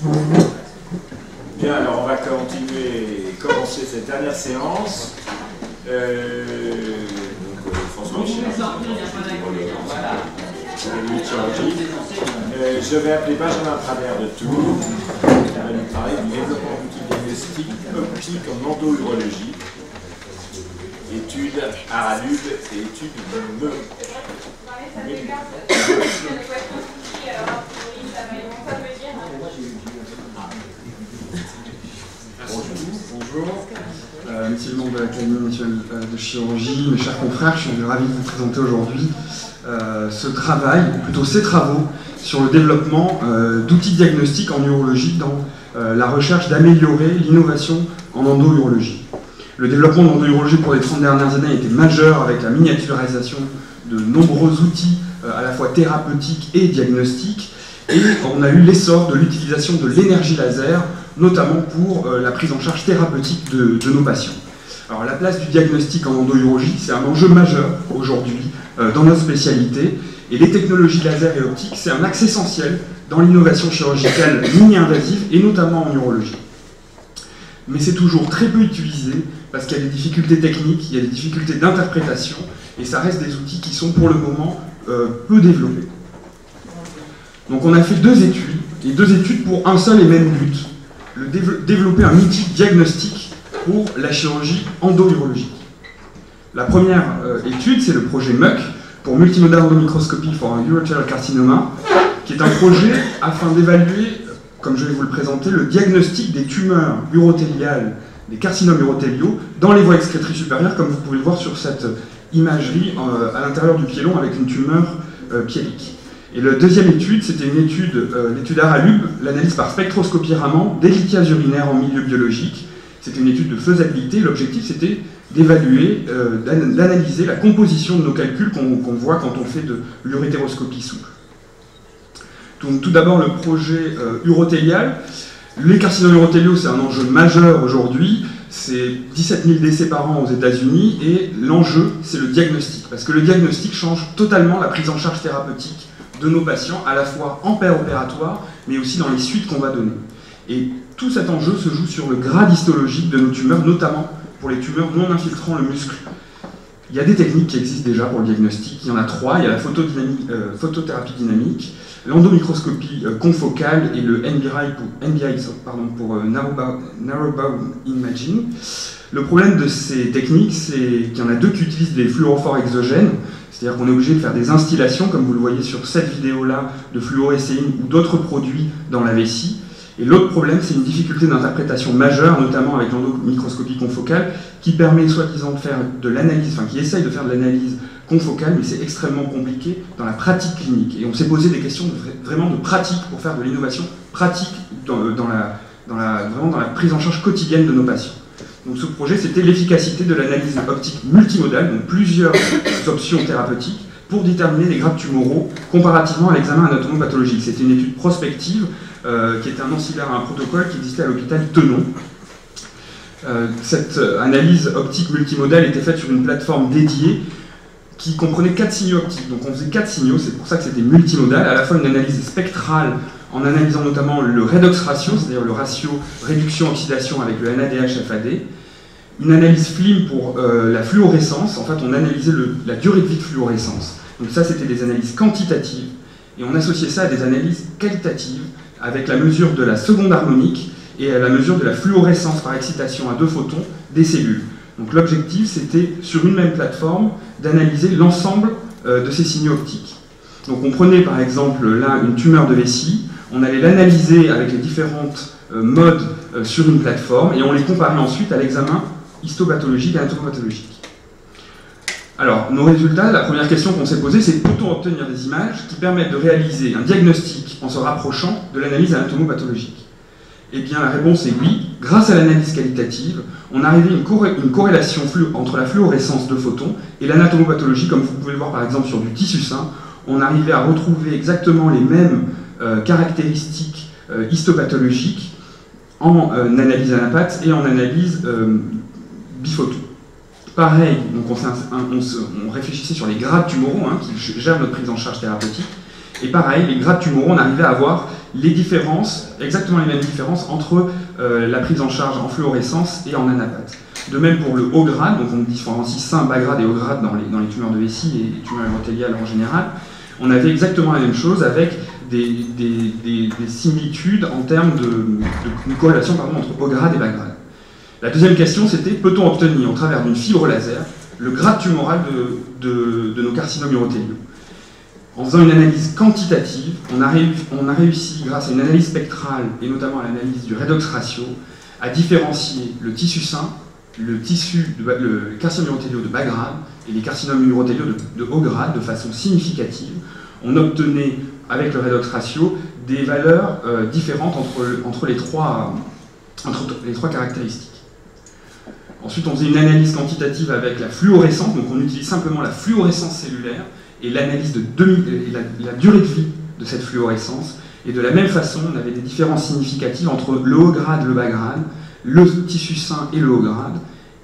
Bien, alors on va commencer cette dernière séance. François Michel, je vais appeler Benjamin Travers de Tours, qui va nous parler du développement d'outils diagnostiques optiques en endourologie, études Aralub et études Bonjour. Monsieur le membre de l'Académie nationale de chirurgie, mes chers confrères, je suis ravi de vous présenter aujourd'hui ce travail, ou plutôt ces travaux, sur le développement d'outils diagnostiques en urologie dans la recherche d'améliorer l'innovation en endourologie. Le développement de l'endourologie pour les 30 dernières années a été majeur avec la miniaturisation de nombreux outils à la fois thérapeutiques et diagnostiques, et on a eu l'essor de l'utilisation de l'énergie laser, notamment pour la prise en charge thérapeutique de nos patients. Alors la place du diagnostic en endourologie, c'est un enjeu majeur aujourd'hui dans notre spécialité, et les technologies laser et optiques, c'est un axe essentiel dans l'innovation chirurgicale mini-invasive, et notamment en urologie. Mais c'est toujours très peu utilisé, parce qu'il y a des difficultés techniques, il y a des difficultés d'interprétation, et ça reste des outils qui sont pour le moment peu développés. Donc on a fait deux études pour un seul et même but, développer un outil diagnostique pour la chirurgie endourologique. La première étude, c'est le projet MUC, pour Multimodal Endomicroscopy for Urothelial Carcinoma, qui est un projet afin d'évaluer, comme je vais vous le présenter, le diagnostic des tumeurs urothéliales, des carcinomes urothéliaux, dans les voies excrétrices supérieures, comme vous pouvez le voir sur cette imagerie à l'intérieur du piélon avec une tumeur piélique. Et la deuxième étude, c'était une étude, l'étude Aralub, l'analyse par spectroscopie Raman des lithiases urinaires en milieu biologique. C'était une étude de faisabilité. L'objectif, c'était d'évaluer, d'analyser la composition de nos calculs qu'on voit quand on fait de l'urétéroscopie souple. Donc, tout d'abord, le projet urothélial. Les carcinomes urothéliaux, c'est un enjeu majeur aujourd'hui. C'est 17 000 décès par an aux États-Unis. Et l'enjeu, c'est le diagnostic. Parce que le diagnostic change totalement la prise en charge thérapeutique de nos patients, à la fois en péropératoire, mais aussi dans les suites qu'on va donner. Et tout cet enjeu se joue sur le grade histologique de nos tumeurs, notamment pour les tumeurs non infiltrant le muscle. Il y a des techniques qui existent déjà pour le diagnostic, il y en a trois, il y a la photothérapie dynamique, l'endomicroscopie confocale et le NBI pour Narrowband Imaging. Le problème de ces techniques, c'est qu'il y en a deux qui utilisent des fluorophores exogènes, c'est-à-dire qu'on est obligé de faire des instillations, comme vous le voyez sur cette vidéo-là, de fluorescéine ou d'autres produits dans la vessie. Et l'autre problème, c'est une difficulté d'interprétation majeure, notamment avec l'endomicroscopie confocale, qui permet soi-disant de faire de l'analyse, enfin qui essaye de faire de l'analyse confocale, mais c'est extrêmement compliqué dans la pratique clinique. Et on s'est posé des questions vraiment de pratique pour faire de l'innovation pratique vraiment dans la prise en charge quotidienne de nos patients. Donc ce projet, c'était l'efficacité de l'analyse optique multimodale, donc plusieurs options thérapeutiques, pour déterminer les grades tumoraux comparativement à l'examen anatomopathologique. C'était une étude prospective qui était un ancillaire à un protocole qui existait à l'hôpital Tenon. Cette analyse optique multimodale était faite sur une plateforme dédiée qui comprenait 4 signaux optiques. Donc on faisait 4 signaux, c'est pour ça que c'était multimodal, à la fois une analyse spectrale en analysant notamment le redox ratio, c'est-à-dire le ratio réduction-oxydation avec le NADH-FAD, une analyse FLIM pour la fluorescence, en fait on analysait la durée de vie de fluorescence. Donc ça c'était des analyses quantitatives, et on associait ça à des analyses qualitatives, avec la mesure de la seconde harmonique et la mesure de la fluorescence par excitation à 2 photons des cellules. Donc l'objectif c'était, sur une même plateforme, d'analyser l'ensemble de ces signaux optiques. Donc on prenait par exemple là une tumeur de vessie, on allait l'analyser avec les différentes modes sur une plateforme et on les comparait ensuite à l'examen histopathologique et anatomopathologique. Alors, nos résultats, la première question qu'on s'est posée, c'est peut-on obtenir des images qui permettent de réaliser un diagnostic en se rapprochant de l'analyse anatomopathologique? Eh bien, la réponse est oui. Grâce à l'analyse qualitative, on arrivait à une corrélation entre la fluorescence de photons et l'anatomopathologie, comme vous pouvez le voir par exemple sur du tissu sain. On arrivait à retrouver exactement les mêmes caractéristiques histopathologiques en analyse anapath et en analyse biphoto. Pareil, donc on réfléchissait sur les grades tumoraux qui gèrent notre prise en charge thérapeutique. Et pareil, les grades tumoraux, on arrivait à avoir les différences, exactement les mêmes différences entre la prise en charge en fluorescence et en anapathe. De même pour le haut grade, donc on différencie sein, bas grade et haut grade dans les tumeurs de vessie et les tumeurs urothéliales en général. On avait exactement la même chose avec des similitudes en termes de corrélation entre haut grade et bas grade. La deuxième question, c'était peut-on obtenir au travers d'une fibre laser le grade tumoral de nos carcinomes urothéliaux? En faisant une analyse quantitative, on a réussi, grâce à une analyse spectrale et notamment à l'analyse du redox ratio, à différencier le tissu sain, le carcinome urothéliaux de bas grade et les carcinomes urothéliaux de haut grade de façon significative. On obtenait, avec le redox ratio, des valeurs différentes entre les trois caractéristiques. Ensuite, on faisait une analyse quantitative avec la fluorescence, donc on utilise simplement la fluorescence cellulaire et l'analyse de la durée de vie de cette fluorescence. Et de la même façon, on avait des différences significatives entre le haut grade et le bas grade, le tissu sain et le haut grade,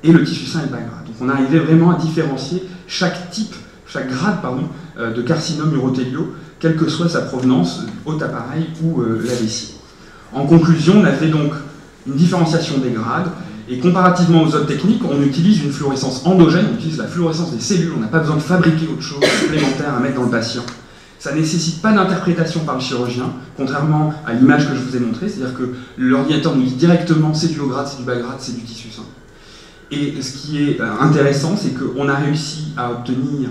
et le tissu sain et le bas grade. Donc on arrivait vraiment à différencier chaque grade de carcinome urothéliaux, quelle que soit sa provenance, haut appareil ou la vessie. En conclusion, on avait donc une différenciation des grades, et comparativement aux autres techniques, on utilise une fluorescence endogène, on utilise la fluorescence des cellules, on n'a pas besoin de fabriquer autre chose supplémentaire à mettre dans le patient. Ça ne nécessite pas d'interprétation par le chirurgien, contrairement à l'image que je vous ai montrée, c'est-à-dire que l'ordinateur nous dit directement c'est du haut grade, c'est du bas grade, c'est du tissu sain. Et ce qui est intéressant, c'est qu'on a réussi à obtenir,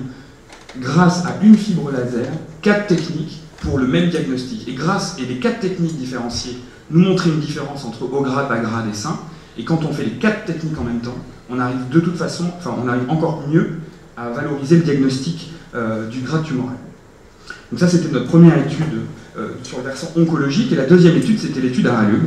grâce à une fibre laser, 4 techniques pour le même diagnostic. Et les 4 techniques différenciées nous montraient une différence entre haut grade, bas grade et sain. Et quand on fait les 4 techniques en même temps, on arrive de toute façon, on arrive encore mieux à valoriser le diagnostic du grade tumoral. Donc ça, c'était notre première étude sur le versant oncologique. Et la deuxième étude, c'était l'étude Aralug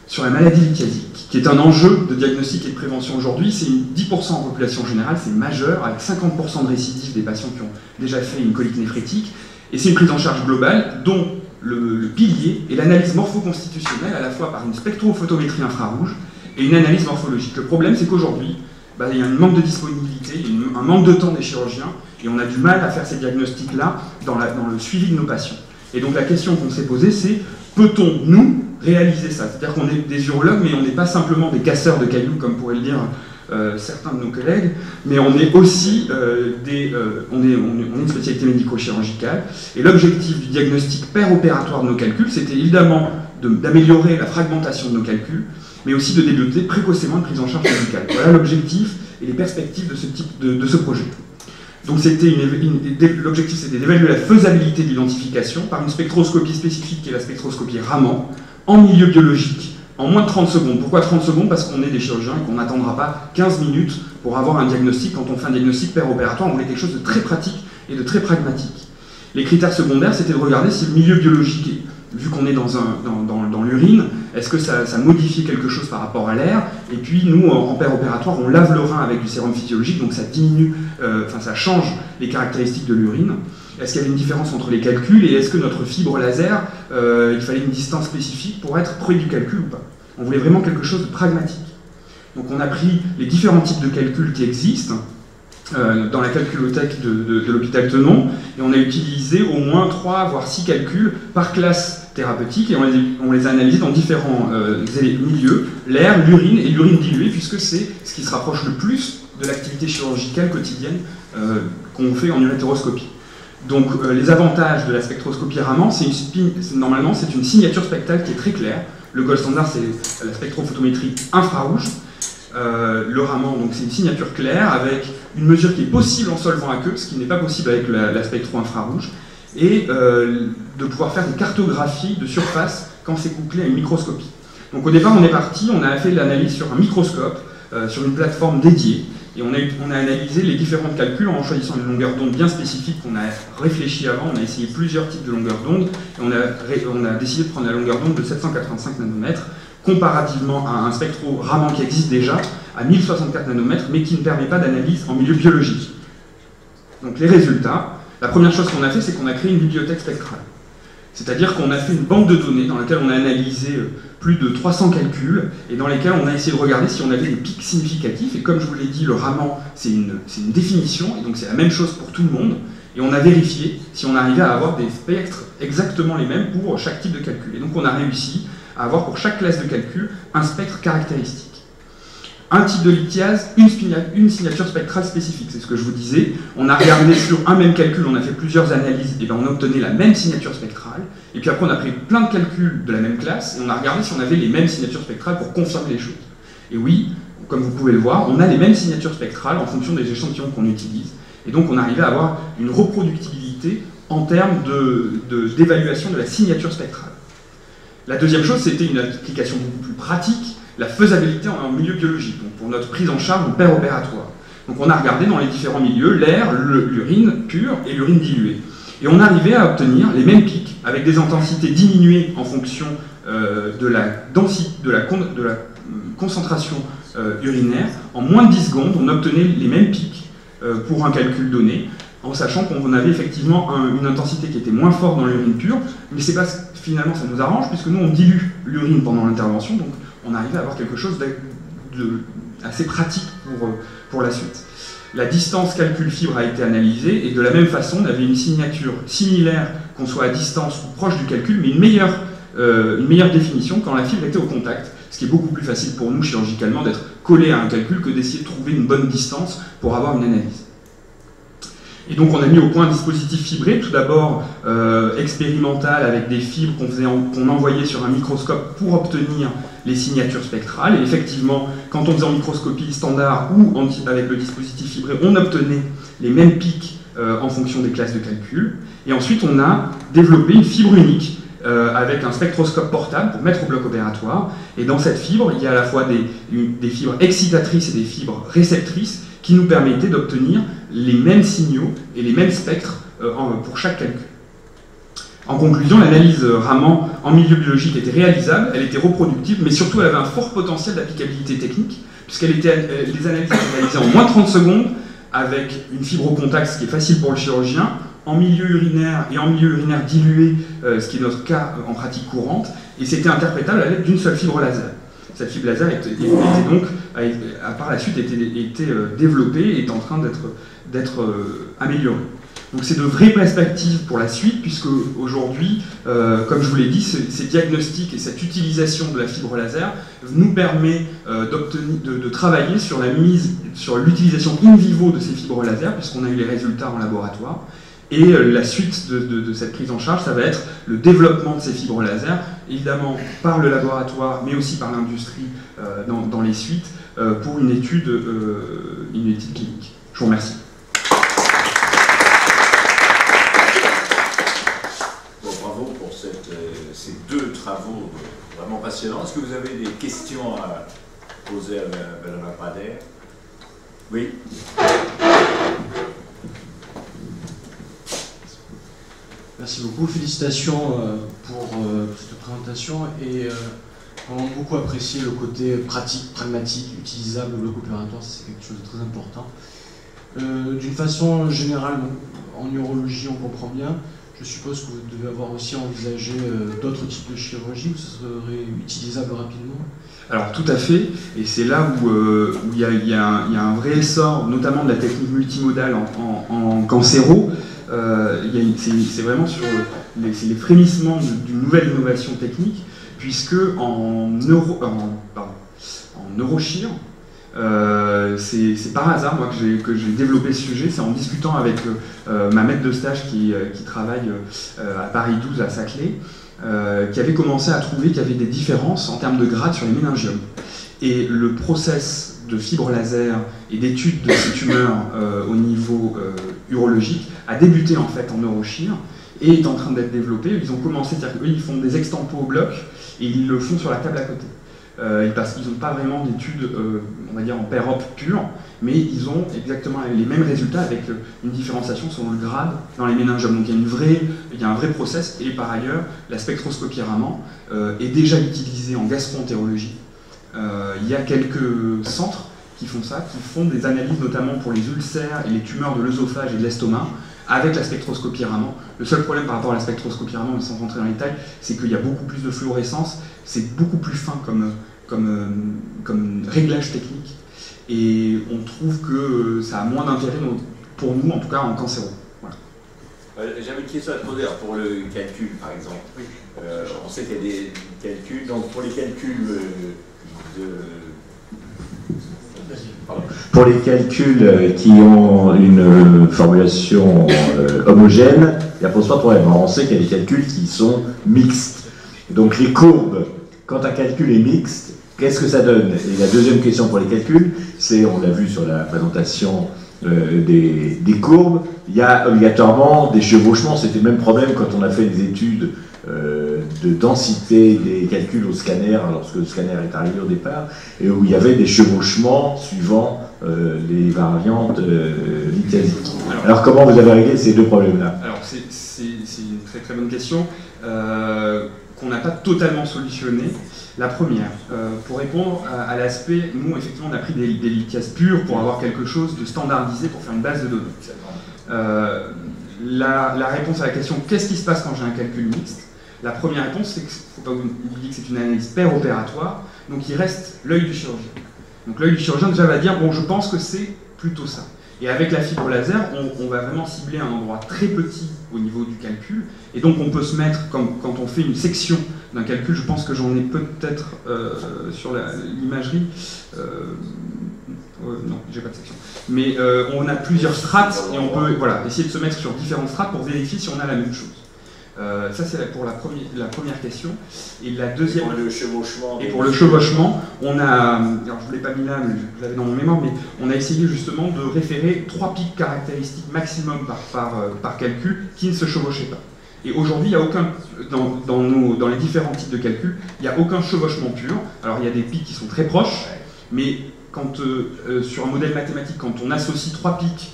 sur la maladie lithiasique, qui est un enjeu de diagnostic et de prévention aujourd'hui. C'est 10% en population générale, c'est majeur, avec 50% de récidives des patients qui ont déjà fait une colite néphrétique. Et c'est une prise en charge globale dont le pilier est l'analyse morpho-constitutionnelle, à la fois par une spectrophotométrie infrarouge et une analyse morphologique. Le problème, c'est qu'aujourd'hui, il y a un manque de disponibilité, un manque de temps des chirurgiens, et on a du mal à faire ces diagnostics-là dans le suivi de nos patients. Et donc la question qu'on s'est posée, c'est peut-on, nous, réaliser ça? C'est-à-dire qu'on est des urologues, mais on n'est pas simplement des casseurs de cailloux, comme pourraient le dire certains de nos collègues, mais on est aussi on est une spécialité médico-chirurgicale. Et l'objectif du diagnostic opératoire de nos calculs, c'était évidemment d'améliorer la fragmentation de nos calculs, mais aussi de débuter précocement une prise en charge médicale. Voilà l'objectif et les perspectives de ce projet. Donc l'objectif, c'était d'évaluer la faisabilité de l'identification par une spectroscopie spécifique qui est la spectroscopie Raman, en milieu biologique, en moins de 30 secondes. Pourquoi 30 secondes? Parce qu'on est des chirurgiens et qu'on n'attendra pas 15 minutes pour avoir un diagnostic. Quand on fait un diagnostic péropératoire, on voulait quelque chose de très pratique et de très pragmatique. Les critères secondaires, c'était de regarder si le milieu biologique, vu qu'on est dans l'urine, est-ce que ça modifie quelque chose par rapport à l'air? Et puis nous, en péropératoire, on lave le rein avec du sérum physiologique, donc ça diminue, ça change les caractéristiques de l'urine. Est-ce qu'il y avait une différence entre les calculs et est-ce que notre fibre laser, il fallait une distance spécifique pour être près du calcul ou pas? On voulait vraiment quelque chose de pragmatique. Donc on a pris les différents types de calculs qui existent dans la calculothèque de l'hôpital Tenon, et on a utilisé au moins 3 voire 6 calculs par classe thérapeutique, et on les a analysés dans différents milieux, l'air, l'urine et l'urine diluée, puisque c'est ce qui se rapproche le plus de l'activité chirurgicale quotidienne qu'on fait en urétéroscopie. Donc les avantages de la spectroscopie Raman, normalement c'est une signature spectrale qui est très claire. Le gold standard, c'est la spectrophotométrie infrarouge. Le Raman, donc c'est une signature claire avec une mesure qui est possible en solvant à queue, ce qui n'est pas possible avec la spectro-infrarouge, et de pouvoir faire des cartographies de surface quand c'est couplé à une microscopie. Donc au départ, on est parti, on a fait l'analyse sur un microscope, sur une plateforme dédiée, et on a analysé les différents calculs en choisissant une longueur d'onde bien spécifique qu'on a réfléchi avant. On a essayé plusieurs types de longueurs d'onde, et on a décidé de prendre la longueur d'onde de 785 nanomètres, comparativement à un spectro Raman qui existe déjà à 1064 nanomètres, mais qui ne permet pas d'analyse en milieu biologique. Donc les résultats, la première chose qu'on a fait, c'est qu'on a créé une bibliothèque spectrale. C'est-à-dire qu'on a fait une banque de données dans laquelle on a analysé plus de 300 calculs, et dans lesquels on a essayé de regarder si on avait des pics significatifs, et comme je vous l'ai dit, le Raman, c'est une définition, et donc c'est la même chose pour tout le monde, et on a vérifié si on arrivait à avoir des spectres exactement les mêmes pour chaque type de calcul. Et donc on a réussi à avoir pour chaque classe de calcul un spectre caractéristique. Un type de lithiase, une signature spectrale spécifique, c'est ce que je vous disais. On a regardé sur un même calcul, on a fait plusieurs analyses, et bien on obtenait la même signature spectrale. Et puis après on a pris plein de calculs de la même classe, et on a regardé si on avait les mêmes signatures spectrales pour confirmer les choses. Et oui, comme vous pouvez le voir, on a les mêmes signatures spectrales en fonction des échantillons qu'on utilise. Et donc on arrivait à avoir une reproductibilité en termes d'évaluation de la signature spectrale. La deuxième chose, c'était une application beaucoup plus pratique, la faisabilité en milieu biologique, donc pour notre prise en charge en paire opératoire. Donc on a regardé dans les différents milieux l'air, l'urine pure et l'urine diluée. Et on arrivait à obtenir les mêmes pics, avec des intensités diminuées en fonction de la concentration urinaire. En moins de 10 secondes, on obtenait les mêmes pics pour un calcul donné, en sachant qu'on avait effectivement une intensité qui était moins forte dans l'urine pure, mais c'est pas finalement ça nous arrange, puisque nous on dilue l'urine pendant l'intervention, donc on arrivait à avoir quelque chose d'assez pratique pour la suite. La distance calcul fibre a été analysée, et de la même façon, on avait une signature similaire, qu'on soit à distance ou proche du calcul, mais une meilleure définition quand la fibre était au contact, ce qui est beaucoup plus facile pour nous chirurgicalement d'être collé à un calcul que d'essayer de trouver une bonne distance pour avoir une analyse. Et donc on a mis au point un dispositif fibré, tout d'abord expérimental avec des fibres qu'on envoyait sur un microscope pour obtenir les signatures spectrales. Et effectivement, quand on faisait en microscopie standard ou avec le dispositif fibré, on obtenait les mêmes pics en fonction des classes de calcul. Et ensuite on a développé une fibre unique avec un spectroscope portable pour mettre au bloc opératoire. Et dans cette fibre, il y a à la fois des fibres excitatrices et des fibres réceptrices qui nous permettaient d'obtenir les mêmes signaux et les mêmes spectres pour chaque calcul. En conclusion, l'analyse Raman en milieu biologique était réalisable, elle était reproductible, mais surtout elle avait un fort potentiel d'applicabilité technique, puisque les analyses étaient réalisées en moins de 30 secondes, avec une fibre au contact, ce qui est facile pour le chirurgien, en milieu urinaire et en milieu urinaire dilué, ce qui est notre cas en pratique courante, et c'était interprétable à l'aide d'une seule fibre laser. Cette fibre laser par la suite été développée et est en train d'être améliorée. Donc c'est de vraies perspectives pour la suite, puisque aujourd'hui, comme je vous l'ai dit, ces diagnostics et cette utilisation de la fibre laser nous permet de travailler sur l'utilisation in vivo de ces fibres laser, puisqu'on a eu les résultats en laboratoire. Et la suite de cette prise en charge, ça va être le développement de ces fibres laser, évidemment par le laboratoire, mais aussi par l'industrie dans les suites, pour une étude clinique. Je vous remercie. Bon, bravo pour ces deux travaux vraiment passionnants. Est-ce que vous avez des questions à poser à Mme Prader? Oui. Merci beaucoup, félicitations pour cette présentation et on a beaucoup apprécié le côté pratique, pragmatique, utilisable au bloc opératoire, c'est quelque chose de très important. D'une façon générale, en urologie on comprend bien, je suppose que vous devez avoir aussi envisagé d'autres types de chirurgie où ce serait utilisable rapidement. Alors tout à fait, et c'est là où il y a un vrai essor, notamment de la technique multimodale en cancéro. C'est vraiment sur les frémissements d'une nouvelle innovation technique, puisque en neurochir, c'est par hasard moi, que j'ai développé ce sujet, c'est en discutant avec ma maître de stage qui travaille à Paris 12 à Saclay, qui avait commencé à trouver qu'il y avait des différences en termes de grade sur les méningiomes. Et le process de fibre laser et d'études de ces tumeurs au niveau urologique a débuté en fait en neurochir et est en train d'être développé. Ils ont commencé, c'est-à-dire qu'eux ils font des extampos au bloc et ils le font sur la table à côté. Parce qu'ils n'ont pas vraiment d'études, on va dire en pair op pure, mais ils ont exactement les mêmes résultats avec une différenciation selon le grade dans les méningiomes. Donc il y a un vrai process, et par ailleurs, la spectroscopie Raman est déjà utilisée en gastro-entérologie. Il y a quelques centres qui font ça, qui font des analyses notamment pour les ulcères et les tumeurs de l'œsophage et de l'estomac avec la spectroscopie Raman. Le seul problème par rapport à la spectroscopie Raman, sans rentrer dans les détails, c'est qu'il y a beaucoup plus de fluorescence, c'est beaucoup plus fin comme réglage technique, et on trouve que ça a moins d'intérêt pour nous, en tout cas en cancéro. Voilà. J'avais une question à te poser pour le calcul, par exemple. Oui. On sait qu'il y a des calculs, donc pour les calculs Pour les calculs qui ont une formulation homogène, il n'y a pas de problème. Alors, on sait qu'il y a des calculs qui sont mixtes. Donc les courbes, quand un calcul est mixte, qu'est-ce que ça donne? Et la deuxième question pour les calculs, c'est, on l'a vu sur la présentation des courbes, il y a obligatoirement des chevauchements. C'était le même problème quand on a fait des études de densité des calculs au scanner, lorsque le scanner est arrivé au départ, et où il y avait des chevauchements suivant les variantes lithiasiques. Alors comment vous avez réglé ces deux problèmes-là? Alors c'est une très très bonne question qu'on n'a pas totalement solutionné. La première, pour répondre à l'aspect, nous effectivement on a pris des lithiases pures pour avoir quelque chose de standardisé pour faire une base de données. La réponse à la question qu'est-ce qui se passe quand j'ai un calcul mixte? La première réponse, c'est qu'il ne faut pas oublier que c'est une analyse paire opératoire, donc il reste l'œil du chirurgien. Donc l'œil du chirurgien déjà va dire, bon je pense que c'est plutôt ça. Et avec la fibre laser, on va vraiment cibler un endroit très petit au niveau du calcul, et donc on peut se mettre, comme quand on fait une section d'un calcul, je pense que j'en ai peut-être sur l'imagerie, non, j'ai pas de section. Mais on a plusieurs strates et on peut essayer de se mettre sur différentes strates pour vérifier si on a la même chose. Ça c'est pour la première question. Et la deuxième. Pour le chevauchement, on a. Alors je ne l'ai pas mis là, mais je l'avais dans mon mémoire, mais on a essayé justement de référer 3 pics caractéristiques maximum par calcul qui ne se chevauchaient pas. Et aujourd'hui, il n'y a aucun, dans les différents types de calculs, il n'y a aucun chevauchement pur. Alors il y a des pics qui sont très proches, mais quand, sur un modèle mathématique, quand on associe 3 pics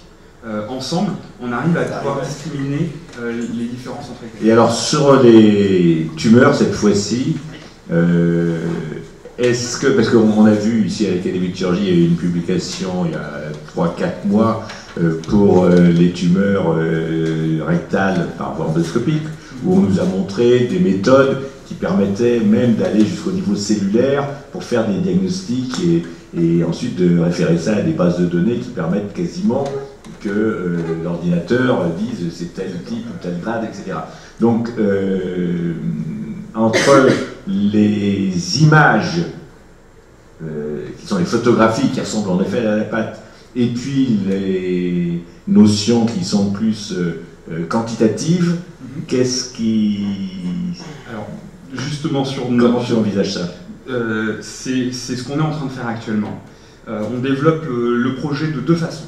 ensemble, on arrive à pouvoir discriminer les différences entre les calculs. Et alors sur les tumeurs, cette fois-ci, est-ce que, parce qu'on a vu ici à l'Académie de chirurgie, il y a eu une publication il y a 3-4 mois pour les tumeurs rectales par voie endoscopique, où on nous a montré des méthodes qui permettaient même d'aller jusqu'au niveau cellulaire pour faire des diagnostics et ensuite de référer ça à des bases de données qui permettent quasiment que l'ordinateur dise c'est tel type ou tel grade, etc. Donc, entre les images qui sont les photographies qui ressemblent en effet à la pâte, et puis les notions qui sont plus quantitatives, qu'est-ce qui... Alors, justement comment tu envisages ça? C'est ce qu'on est en train de faire actuellement. On développe le projet de deux façons.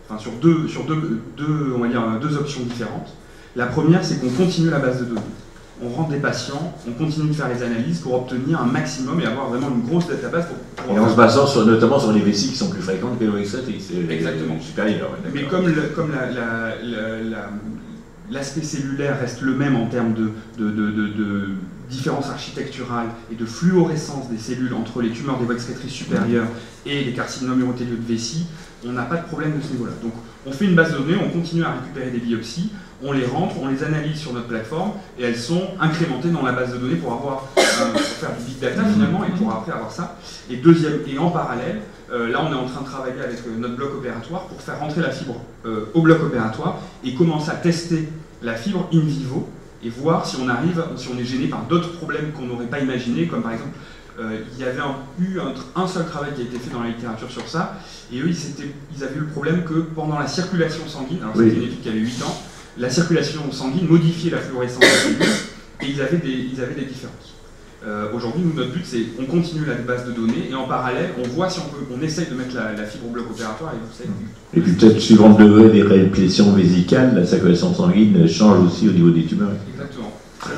Enfin, sur on va dire, deux options différentes. La première, c'est qu'on continue la base de données. On rentre des patients, on continue de faire les analyses pour obtenir un maximum et avoir vraiment une grosse database pour et en se basant notamment sur les vessie qui sont plus fréquentes que l'OX7 et exactement. Supérieur. Mais comme l'aspect cellulaire reste le même en termes de différence architecturale et de fluorescence des cellules entre les tumeurs des voies excrétrices supérieures et les carcinomes urothéliaux de vessie, on n'a pas de problème de ce niveau-là. Donc on fait une base de données, on continue à récupérer des biopsies, on les rentre, on les analyse sur notre plateforme et elles sont incrémentées dans la base de données pour faire du big data finalement et pour après avoir ça. Et en parallèle, là on est en train de travailler avec notre bloc opératoire pour faire rentrer la fibre au bloc opératoire et commencer à tester la fibre in vivo et voir si on est gêné par d'autres problèmes qu'on n'aurait pas imaginés, comme par exemple il y avait eu un seul travail qui a été fait dans la littérature sur ça, et eux ils avaient eu le problème que pendant la circulation sanguine, alors c'était une étude qui avait 8 ans, la circulation sanguine modifiait la fluorescence des cellules, et ils avaient des différences. Aujourd'hui, nous, notre but, c'est qu'on continue la base de données, et en parallèle, on voit si on essaye de mettre la fibre au bloc opératoire, et vous savez. Et puis peut-être, suivant le degré des réplétions vésicales, la circulation sanguine change aussi au niveau des tumeurs. Exactement.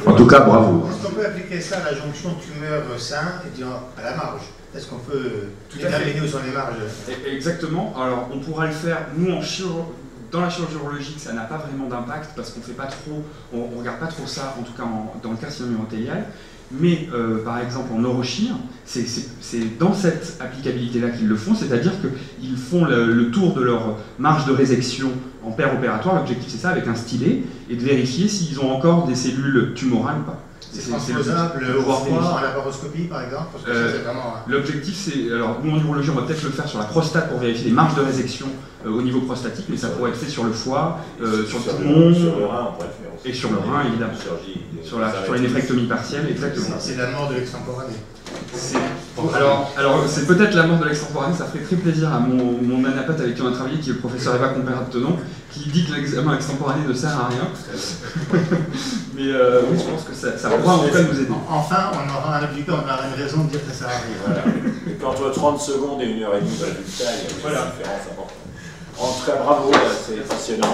En tout cas, bravo. Est-ce qu'on peut appliquer ça à la jonction tumeur-sein et dire à la marge? Est-ce qu'on peut déterminer où sont les marges? Exactement. Alors, on pourra le faire, nous, dans la chirurgie urologique, ça n'a pas vraiment d'impact parce qu'on fait pas trop, on regarde pas trop ça, en tout cas dans le carcinome urothélial. Mais par exemple en neurochir, c'est dans cette applicabilité-là qu'ils le font, c'est-à-dire qu'ils font le tour de leur marge de résection en paire opératoire. L'objectif c'est ça, avec un stylet, et de vérifier s'ils ont encore des cellules tumorales ou pas. C'est transposable au froid en laparoscopie par exemple, parce que ça c'est vraiment... L'objectif c'est, alors nous en urologie on va peut-être le faire sur la prostate pour vérifier les marges de résection au niveau prostatique, mais ça pourrait être fait sur le foie, sur le poumon... Sur le rein on pourrait le faire. Et sur le rein, évidemment. Sur les néphrectomies partielles, exactement. C'est la mort de l'extemporané. Alors c'est peut-être la mort de l'extemporané, ça ferait très plaisir à mon anapathe avec qui on a travaillé, qui est le professeur Eva Compérat-Tenon, qui dit que l'examen extemporané ne sert à rien. Mais oui, je pense que ça pourra en tout cas nous aider. Enfin, on aura un objectif, on aura une raison de dire que ça sert à rien. Voilà. Et qu'entre 30 secondes et 1h30 de résultat, il y a une différence importante. En tout cas, bravo, c'est passionnant.